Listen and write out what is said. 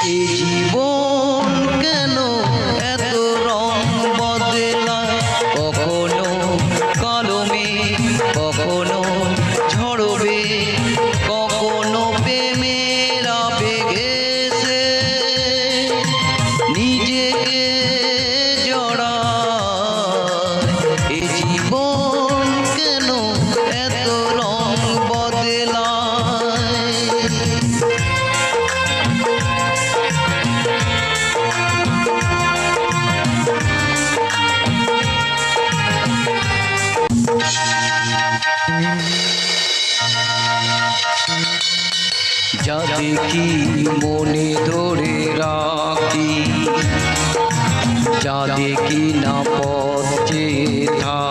এই জীবন কেন এত রং বদলায়, কখনো কালো মেঘ, কখনো ঝড়বে, কখনো প্রেমের আবেগে এসে নিজেকে জড়ায়। এই জীবন কেন এত রং বদলায়। যা দেখি মনে ধরে রাখি, যা দেখি না পথ চেয়ে থাকি।